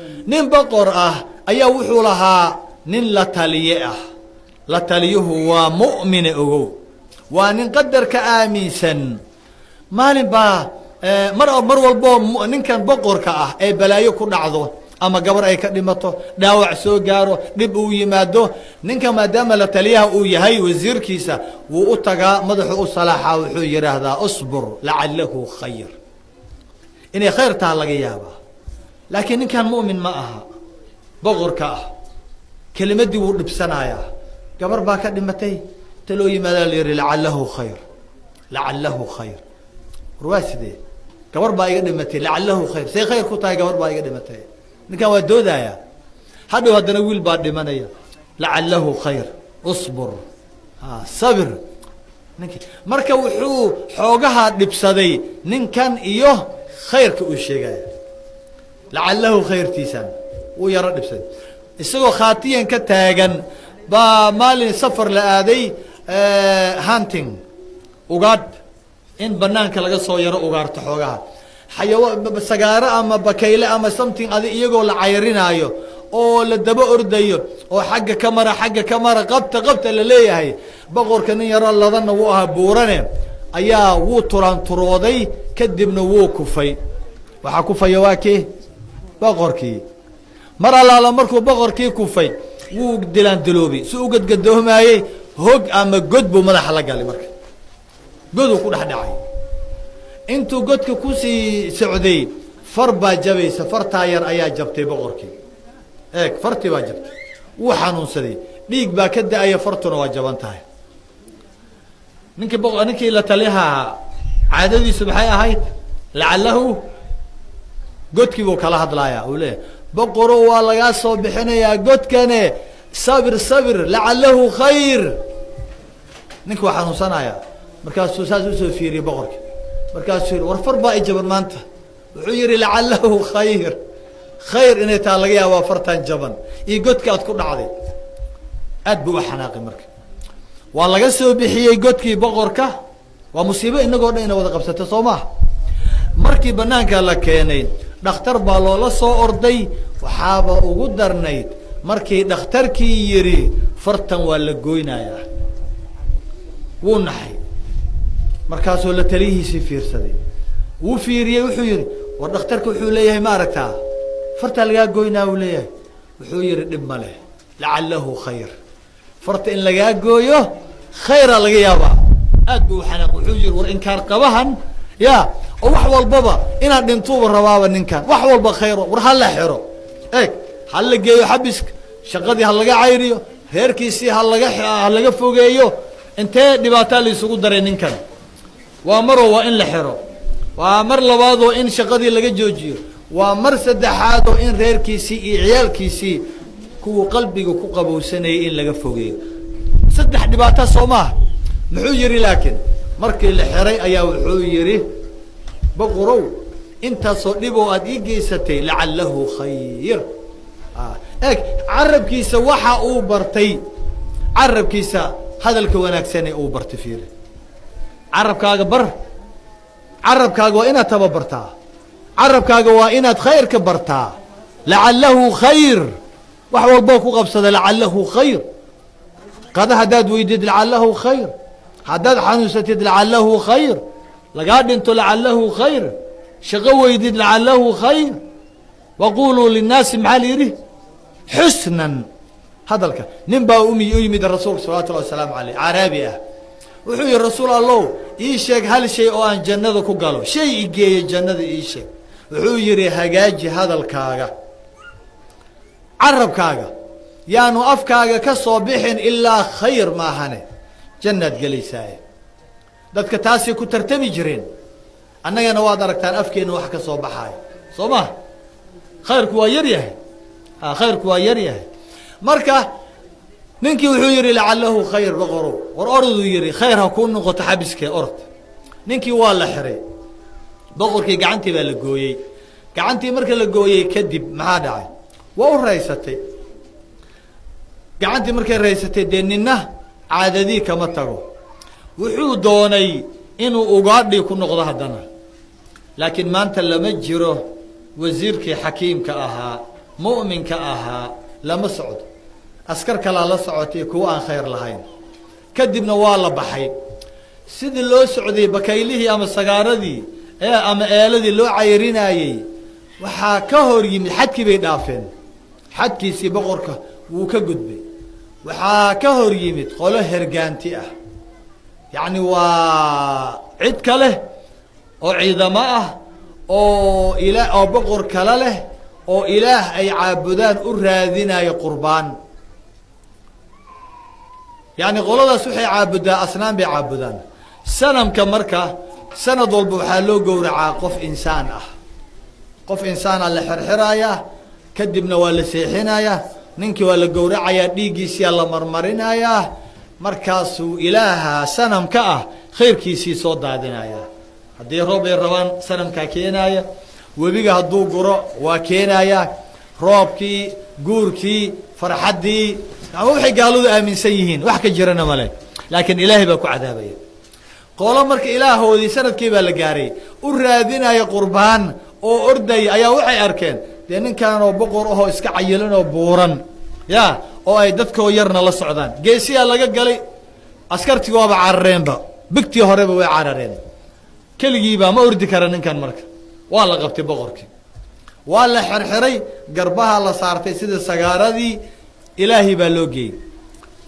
nin boqor ah ayaa wuxuu lahaa nin la taliye ah. la taliyuhu waa mu'mine ogow, waa nin qadarka aaminsan. maalin baa mar walbo ninkan boqorka ah ee balaayo ku dhacdo ama gabar ay ka dhimato, dhaawac soo gaaro, dhib uu yimaado, ninka maadaama la taliyaha uu yahay wasiirkiisa wuu u tagaa, madaxu u salaaxa, wuxuu yidhaahdaa usbur lacalahu khayr, inay khayr taha laga yaabaa. laakiin ninkan mu'min ma aha, boqorka ah kelimadii wuu dhibsanayaa. gabar baa ka dhimatay, ta loo yimaadaa la yihi lacalahu khayr, lacalahu khayr. war waa sidee? gabar baa iga dhimatay, lacalahu khayr, say khayr ku tahay? gabar baa iga dhimatay. ninkan waa doodayaa. hadhow haddana wiil baa dhimanaya, lacalahu khayr, usbur, sabir. ninki marka wuxuu xoogahaa dhibsaday ninkan iyo khayrka uu sheegaya, lacalahu khayrtiisan wuu yaro dhibsaday. isagoo khaatiyan ka taagan baa maalin safar la aaday, hunting, ugaadh, in banaanka laga soo yaro ugaarto xoogaha sagaaro ama bakayle ama something adi iyagoo la cayrinaayo oo la daba ordayo oo xagga ka mara xagga ka mara, qabta la leeyahay. boqorka nin yaro ladana wuu ahaa, buurane ayaa wuu turaanturooday, kadibna wuu kufay. waxaa kufaya waa kii boqorkii. mar allaala markuu boqorkii kufay wuu dilaandiloobay, si u gadgadoomaayey hog ama god buu madaxa la galay. marka goduu ku dhex dhacay. intuu godka kusii socday far baa jabaysa, fartaa yar ayaa jabtay boqorkii. eeg, fartii baa jabtay, wuu xanuunsaday, dhiig baa ka da-aya, fartuna waa jaban tahay. ninkii la taliyaha caadadiisu maxay ahayd? lacalahu godkii buu kala hadlayaa, uu leeyahay boqoro waa lagaa soo bixinayaa godkane, sabir sabir lacalahu khayr. ninka waa xanuunsanaya, markaasuu saas usoo fiiriyey boqorki, markaasuu yihi war far baa ijaban maanta. wuxuu yihi lacalahu khayr, khayr inay taa laga yaaba, waa fartan jaban iyo godka aad ku dhacday. aad buu u xanaaqay. marka waa laga soo bixiyey godkii boqorka. waa musiibo inagoo dhan ina wada qabsato soo maha. markii banaanka la keenay, dhakhtar baa loola soo orday. waxaaba ugu darnayd markii dhakhtarkii yidhi fartan waa la goynayaa, wuu naxay. markaasuu la taliyihiisii fiirsaday, wuu fiiriyey, wuxuu yihi war dhakhtarka wuxuu leeyahay ma aragtaa, fartaa lagaa goynaa uu leeyahay. wuxuu yihi dhib ma leh, lacalahu khayr, farta in lagaa gooyo khayra laga yaabaa. aad buu u xanaaq. wuxuu yihi war inkaar qabahan ya, oo wax walbaba inaad dhintuuba rabaaba ninkan, wax walba khayro, war ha la xiro. eeg, ha la geeyo xabiska, shaqadii ha laga cayriyo, reerkiisii ha laga fogeeyo. intee dhibaataa la isugu daray ninkan. waa maroo waa in la xiro, waa mar labaadoo in shaqadii laga joojiyo, waa mar saddexaadoo in reerkiisii iyo ciyaalkiisii kuwuu qalbiga ku qabowsanayay in laga fogeeyo. 3 dhibaato soo maaha. muxuu yihi laakiin markii la xiray ayaa wuxuu yihi boqorow intaasoo dhiboo aad ii geysatay lacalahu khayr. eeg, carabkiisa waxa uu bartay, carabkiisa hadalka wanaagsane uu bartay. fiiri, carabkaaga bar, carabkaaga waa inaad tababartaa, carabkaaga waa inaad khayrka bartaa. lacalahu khayr, wax walboo ku qabsada lacalahu khayr. qada haddaad weydid lacalahu khayr, haddaad xanuunsatid lacalahu khayr, lagaa dhinto lacalahu khayr, shaqo weydid lacalahu khayr. waquluu linnaasi maxaa la yidhi xusnan. hadalka nin baa u yimid rasuulka salawatu llahi wasalaamu aleyh, caraabi ah. wuxuu yihi rasuul allow ii sheeg hal shay oo aan jannada ku galo, shay igeeya jannada ii sheeg. wuxuu yihi hagaaji hadalkaaga, carabkaaga yaanu afkaaga ka soo bixin ilaa khayr maahane, jannaad gelaysaaye. dadka taasay ku tartami jireen. annagana waad aragtaan afkeenna wax ka soo baxaayo soo maha. khayrku waa yar yahay, khayrku waa yar yahay. marka ninkii wuxuu yihi lacalahu khayr, boqorow war oroduu yihi khayr ha kuu noqoto xabiskee orod. ninkii waa la xiray, boqorkii gacantii baa la gooyey. gacantii marka la gooyey kadib maxaa dhacay? waa u raysatay. gacantii markay raysatay dee nina caadadii kama tago. wuxuu doonay inuu ugaadhii ku noqdo haddana, laakiin maanta lama jiro wasiirkii xakiimka ahaa mu'minka ahaa lama socdo askar kalaa la socotay kuwa aan khayr lahayn kadibna waa la baxay sidii loo socday bakaylihii ama sagaaradii ama eeladii loo cayrinayey waxaa ka hor yimid xadkii bay dhaafeen xadkiisii boqorka wuu ka gudbay waxaa ka hor yimid qolo hergaanti ah yacni waa cid kale oo ciidamo ah oo boqor kale leh oo ilaah ay caabudaan u raadinayo qurbaan yacni qoladaas waxay caabudaa asnaan bay caabudaan sanamka marka sanad walba waxaa loo gowracaa qof insaan ah qof insaana la xirxirayaa kadibna waa la seexinayaa ninkii waa la gowracayaa dhiiggiisiyaa la marmarinayaa markaasuu ilaaha sanamka ah khayrkiisii soo daadinayaa haddii roob ay rabaan sanamkaa keenaaya webiga hadduu guro waa keenayaa roobkii guurkii farxaddii ama waxay gaaladu aaminsan yihiin wax ka jirana male laakiin ilaahay baa ku cadaabaya qolo marka ilaahoodii sanadkii baa la gaaray u raadinaya qurbaan oo ordaya ayaa waxay arkeen dee ninkan oo boqor ahoo iska cayilan oo buuran ya oo ay dadkoo yarna la socdaan geesiyaa laga galay askartii waaba carareenba bigtii horeba way carareen keligiibaa ma ordi kara ninkan marka waa la qabtay boqorkii waa la xirxiray garbaha la saartay sida sagaaradii ilaahay baa loo geeyey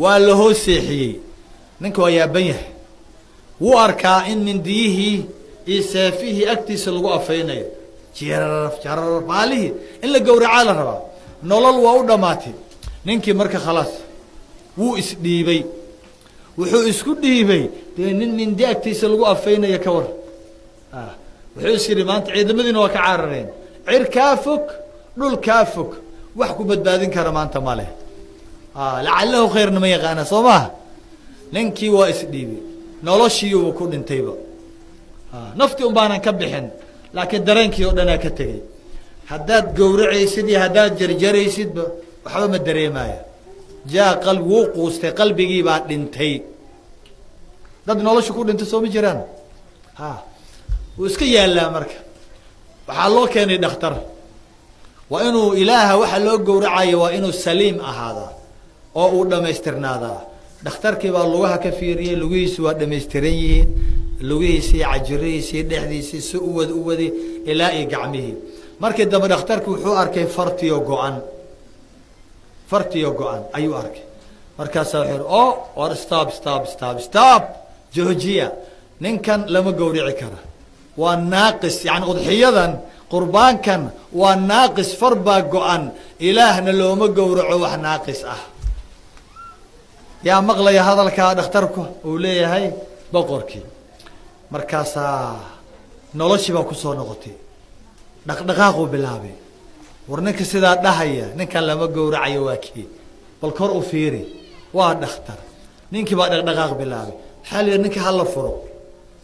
waa la hoos seexiyey ninka waa yaaban yahay wuu arkaa in mindiyihii iyo seefihii agtiisa lagu afaynayo jararaf jararaf maalihii in la gowracaa la rabaa nolol waa u dhammaatay ninkii marka khalaas wuu isdhiibay wuxuu isku dhiibay dee nin mindi agtiisa lagu afaynayo ka war wuxuu is yidhi maanta ciidamadiina waa ka carareen cir kaa fog dhul kaa fog wax ku badbaadin kara maanta ma leh lacalahu khayrna ma yaqaana soo maha ninkii waa isdhiibay noloshiiuba ku dhintayba naftii un baanan ka bixin laakiin dareenkii oo dhanaa ka tegey haddaad gowracaysid iyo haddaad jarjaraysidba waxba ma dareemaya qalbi wuu quustay qalbigii baa dhintay dad nolosha ku dhintay soo ma jiraan wuu iska yaallaa marka waxaa loo keenay dhakhtar waa inuu ilaaha waxa loo gowracayo waa inuu saliim ahaadaa oo uu dhamaystirnaadaa dhakhtarkii baa lugaha ka fiiriyey lugihiisi waa dhamaystiran yihiin lugihiisii cajirihiisii dhexdiisii si u waday ilaa iyo gacmihii markii dambe dhakhtarki wuxuu arkay fartiyo go-an ayuu arkay markaasaa wuxuu or stop joojiya ninkan lama gowrici kara waa naaqis yani udxiyadan qurbaankan waa naaqis far baa go-an ilaahna looma gowraco wax naaqis ah yaa maqlaya hadalkaa dhakhtarku uu leeyahay boqorkii markaasaa noloshii baa kusoo noqotay dhaqdhaqaaquu bilaabay war ninka sidaa dhahaya ninkan lama gowracayo waa kii bal kor u fiiri waa dhakhtar ninkii baa dhaqdhaqaaq bilaabay waxaa la yidhi ninka hala furo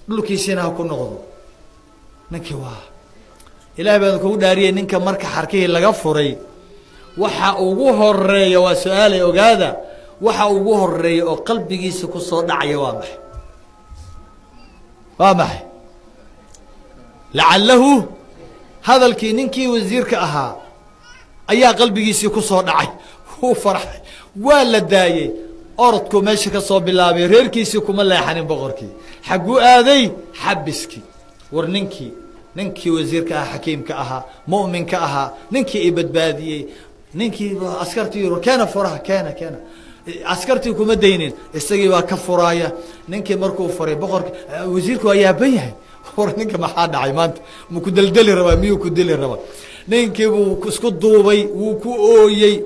dhulkiisiina ha ku noqdo ninkii waa ilahay baan kugu dhaariyey ninka marka xarkihii laga furay waxa ugu horeeya waa su-aalay ogaada waxa ugu horeeya oo qalbigiisa kusoo dhacaya waa maxay lacalahu hadalkii ninkii wasiirka ahaa ayaa qalbigiisii kusoo dhacay wuu farxay waa la daayey orodku meesha ka soo bilaabay reerkiisii kuma leexanin boqorkii xagguu aaday xabiskii war ninkii wasiirka ahaa xakiimka ahaa mu'minka ahaa ninkii i badbaadiyey ninkii askartii keena furaha keena askartii kuma daynin isagii baa ka furaaya ninkii markuu furay boqorki wasiirku waa yaaban yahay war ninka maxaa dhacay maanta ma ku deldeli rabaa miyuu ku deli rabaa ninkii buu isku duubay wuu ku ooyey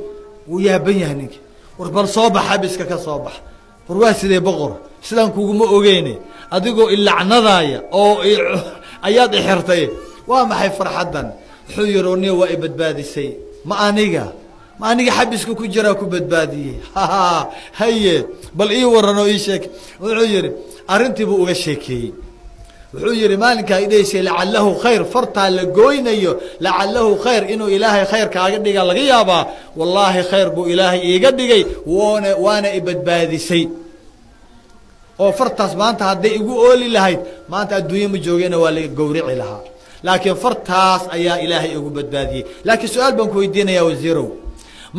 wuu yaaban yahay ninkii war bal soo bax xabiska ka soo bax war waa sidee boqor sidaan kuguma ogeyne adigoo ilacnadaaya oo ayaad ixirtay waa maxay farxaddan wuxuu yihi ni waa i badbaadisay ma aniga xabiska ku jiraa ku badbaadiyey haye bal ii waran oo ii sheeg wuxuu yihi arrintii buu uga sheekeeyey wuxuu yihi maalinkaa idhaysay lacalahu khayr fartaa la gooynayo lacalahu khayr inuu ilaahay khayr kaaga dhiga laga yaabaa wallaahi khayr buu ilaahay iiga dhigay waana i badbaadisay oo fartaas maanta hadday igu ooli lahayd maanta adduunye ma joogena waa la gowrici lahaa laakiin fartaas ayaa ilaahay ugu badbaadiyey laakiin su-aal baan ku weydiinayaa wasiirow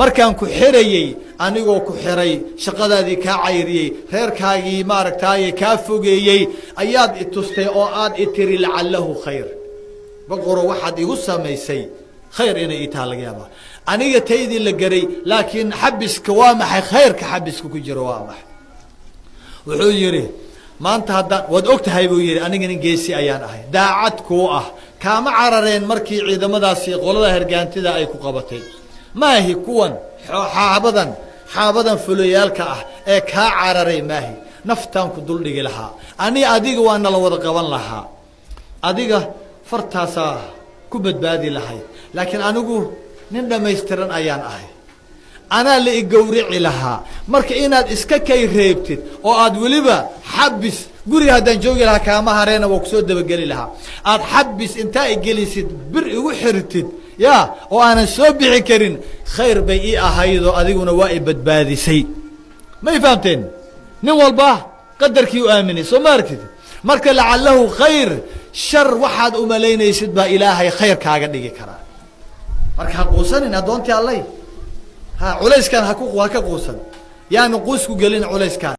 markaan ku xirayey anigoo ku xiray shaqadaadii kaa cayriyey reerkaagii maaragtaaye kaa fogeeyey ayaad i tustay oo aad i tiri lacalahu khayr boqoro waxaad igu samaysay khayr inay ii taha laga yaabaa aniga taydii la garay laakiin xabiska waa maxay khayrka xabiska ku jiro waa maxay wuxuu yidhi maanta haddaan waad og tahay buu yidhi aniga nin geesi ayaan ahay daacad kuu ah kaama carareen markii ciidamadaasi qolada hergaantida ay ku qabatay maahi kuwan xaabadan fulayaalka ah ee kaa cararay maahi naftaan ku duldhigi lahaa ani adiga waa nala wada qaban lahaa adiga fartaasaa ku badbaadi lahayd laakiin anigu nin dhammaystiran ayaan ahay anaa la igowrici lahaa marka inaad iska kay reebtid oo aad weliba xabis guriga haddaan joogi lahaa kaama hareena waa kusoo dabageli lahaa aad xabis intaa igelisid bir igu xirtid ya oo aanan soo bixi karin khayr bay ii ahaydoo adiguna waa i badbaadisay may fahamteen nin walba qadarkii u aaminay soo ma aragtid marka lacalahu khayr shar waxaad umalaynaysid baa ilaahay khayr kaaga dhigi karaa marka ha quusanin addoontii allay ha culayskan ha ka quusan yaanu quusku gelin culayskaan